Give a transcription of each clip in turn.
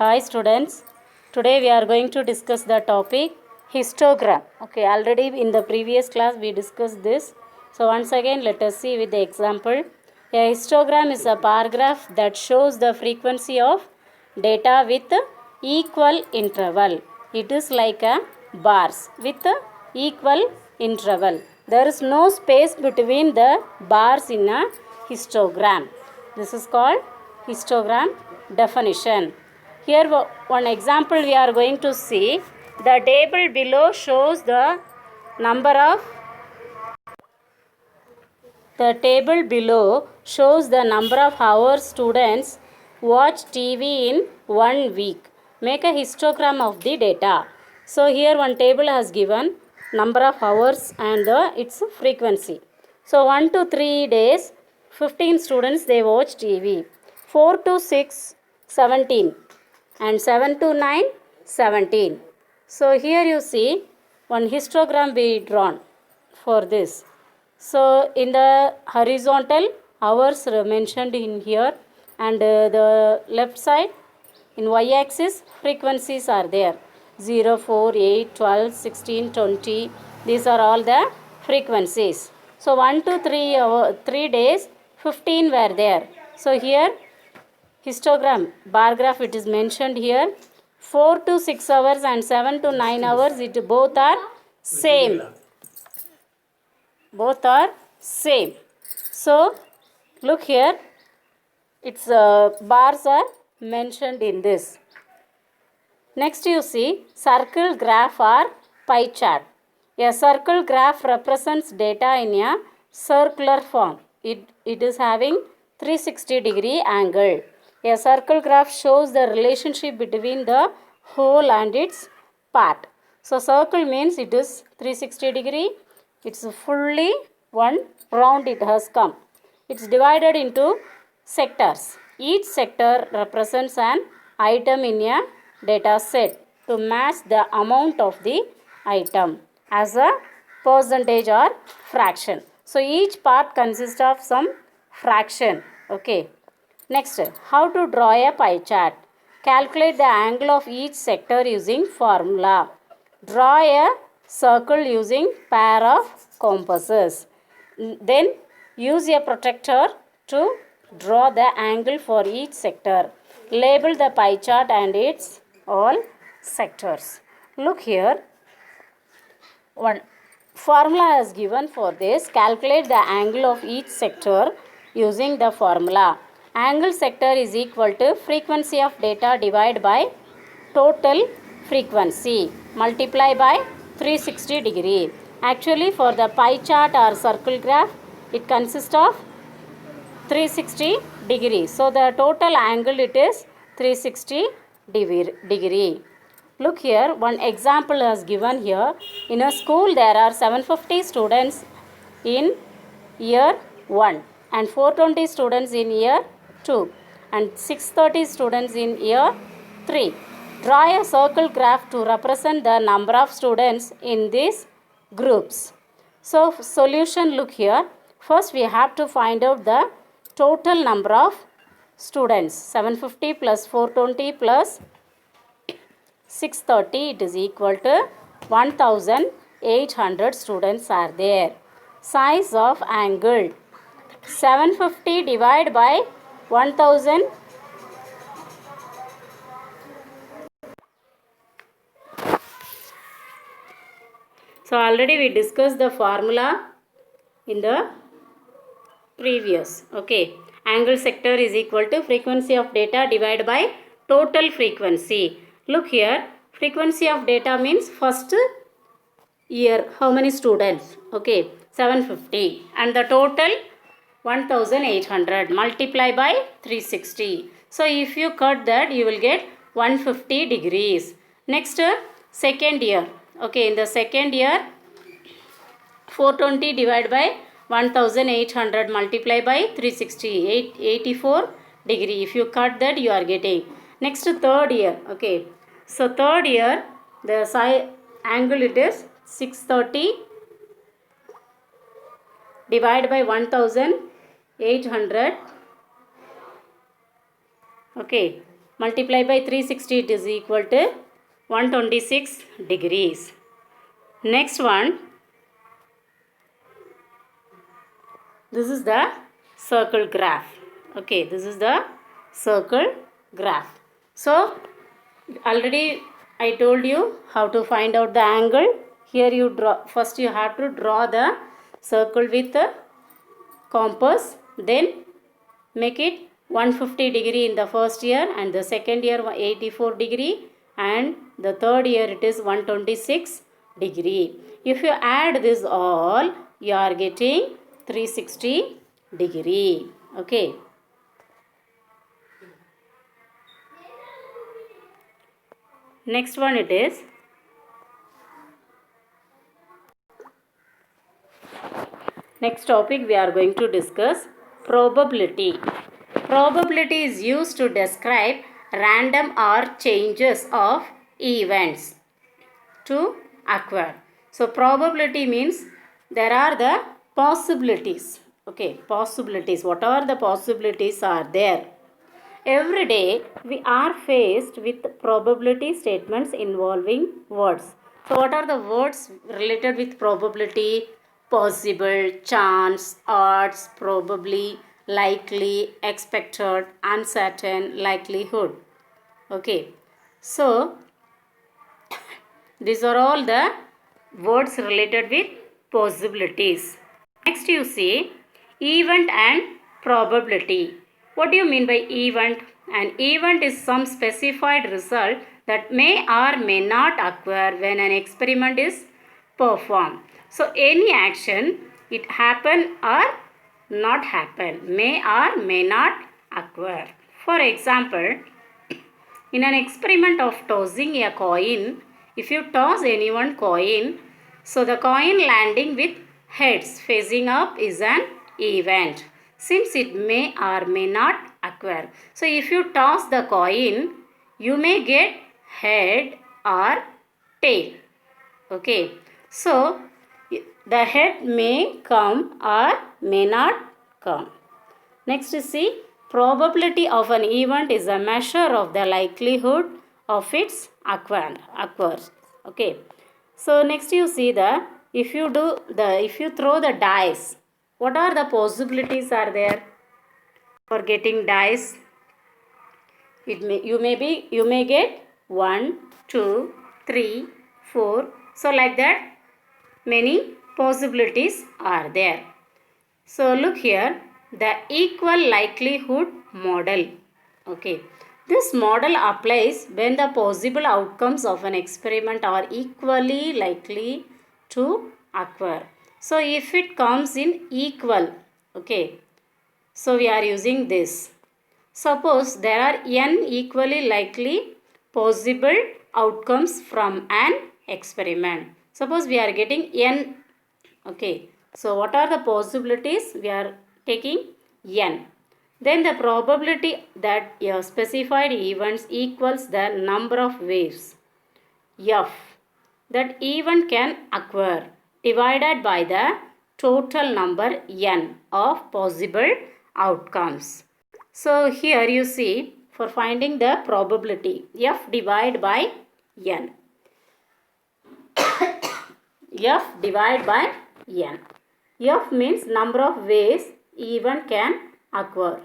Hi students, today we are going to discuss the topic histogram. Okay, already in the previous class we discussed this. So once again let us see with the example. A histogram is a bar graph that shows the frequency of data with equal interval. It is like a bars with equal interval. There is no space between the bars in a histogram. This is called histogram definition. Here one example we are going to see. The table below shows the number of hours students watch TV in 1 week. Make a histogram of the data. So here one table has given number of hours and its frequency. So 1 to 3 days 15 students they watch TV. 4 to 6 17 and 7 to 9 17. So here you see one histogram be drawn for this. So in the horizontal hours are mentioned in here, and the left side in y axis frequencies are there. 0, 4, 8, 12, 16, 20. These are all the frequencies. So 1 to 3 days 15 were there. So here histogram bar graph it is mentioned here. 4 to 6 hours and 7 to 9 hours, it both are same. So look here, its bars are mentioned in this. Next you see circle graph or pie chart. A circle graph represents data in a circular form. It is having 360-degree angle. A circle graph shows the relationship between the whole and its part. So circle means it is 360-degree. It's fully one round it has come. It's divided into sectors. Each sector represents an item in a data set to match the amount of the item as a percentage or fraction. So each part consists of some fraction. Okay. Next, how to draw a pie chart. Calculate the angle of each sector using formula. Draw a circle using pair of compasses. Then use a protractor to draw the angle for each sector. Label the pie chart and its all sectors. Look here, one formula is given for this. Calculate the angle of each sector using the formula. Angle sector is equal to frequency of data divided by total frequency multiply by 360-degree. Actually for the pie chart or circle graph it consists of 360 degree. So the total angle it is 360 degree. Look here, one example is given here. In a school there are 750 students in year 1 and 420 students in year 2 and 630 students in year 3. Draw a circle graph to represent the number of students in these groups. So solution, look here. First we have to find out the total number of students. 750 plus 420 plus 630, it is equal to 1800 students are there. Size of angle 750 divided by 1000. So already we discussed the formula in the previous. Okay, angle sector is equal to frequency of data divided by total frequency. Look here, frequency of data means first year how many students. Okay, 750 and the total 1800 multiply by 360. So if you cut that you will get 150 degrees. Next second year. Okay, in the second year 420 divided by 1800 multiply by 360, 84 degree. If you cut that you are getting. Next third year. Okay, so third year the angle it is 630 divided by 1800. Okay, multiply by 360, it is equal to 126 degrees. Next one, this is the circle graph. Okay, this is the circle graph. So, already I told you how to find out the angle. Here you draw, first you have to draw the circle with the compass, then make it 150 degree in the first year, and the second year 84 degree, and the third year it is 126 degree. If you add this all, you are getting 360 degree. Okay. Next one it is next topic we are going to discuss probability. Probability is used to describe random or changes of events to occur. So probability means there are the possibilities. Okay, possibilities. Whatever the possibilities are there. Every day we are faced with probability statements involving words. So what are the words related with probability? Possible, chance, odds, probably, likely, expected, uncertain, likelihood. Okay. So these are all the words related with possibilities. Next you see event and probability. What do you mean by event? An event is some specified result that may or may not occur when an experiment is performed. So any action, it happen or not happen, may or may not occur. For example, in an experiment of tossing a coin, if you toss any one coin, so the coin landing with heads facing up is an event, since it may or may not occur. So if you toss the coin, you may get head or tail. Okay. So the head may come or may not come. Next is see, probability of an event is a measure of the likelihood of its occurs. Okay. So next you see the if you throw the dice, what are the possibilities are there for getting dice? You may get 1, 2, 3, 4. So like that many possibilities are there. So look here, the equal likelihood model. Okay. This model applies when the possible outcomes of an experiment are equally likely to occur. So if it comes in equal, okay, so we are using this. Suppose there are n equally likely possible outcomes from an experiment. Suppose we are getting n. Okay. So what are the possibilities? We are taking n. Then the probability that a specified event equals the number of waves f that event can occur divided by the total number n of possible outcomes. So here you see, for finding the probability, f divided by n. F divided by n. F means number of ways event can occur.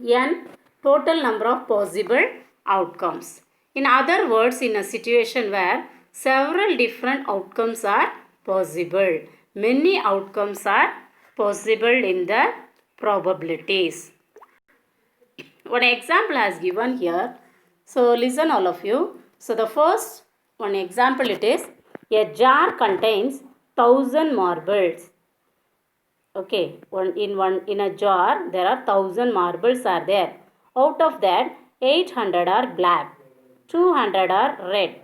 N, total number of possible outcomes. In other words, in a situation where several different outcomes are possible, many outcomes are possible in the probabilities. One example has given here. So listen all of you. So the first one example it is, a jar contains 1000 marbles. Okay, in a jar there are 1000 marbles are there. Out of that 800 are black, 200 are red.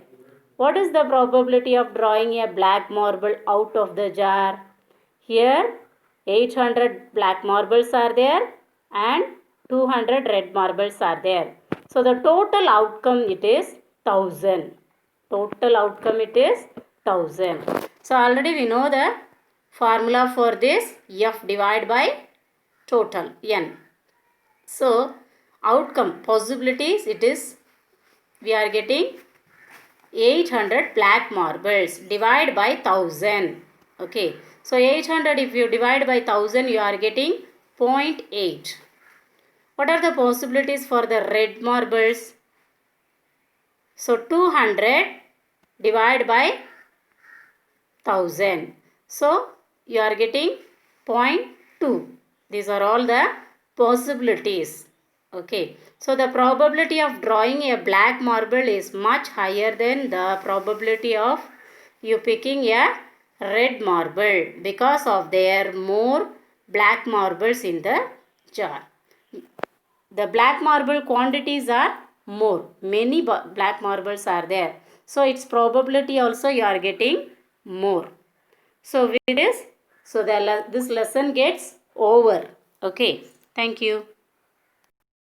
What is the probability of drawing a black marble out of the jar? Here 800 black marbles are there and 200 red marbles are there. So the total outcome it is 1000. Total outcome it is 1000. So already we know the formula for this, f divided by total n. So outcome possibilities, it is we are getting 800 black marbles. Divide by 1000. Okay, so 800 if you divide by 1000 you are getting 0.8. What are the possibilities for the red marbles? So 200 divided by 1000. So you are getting 0.2. These are all the possibilities. Okay, so the probability of drawing a black marble is much higher than the probability of you picking a red marble because of there more black marbles in the jar. The black marble quantities are more. Many black marbles are there. So its probability also you are getting more. So with this, so this lesson gets over. Okay, thank you.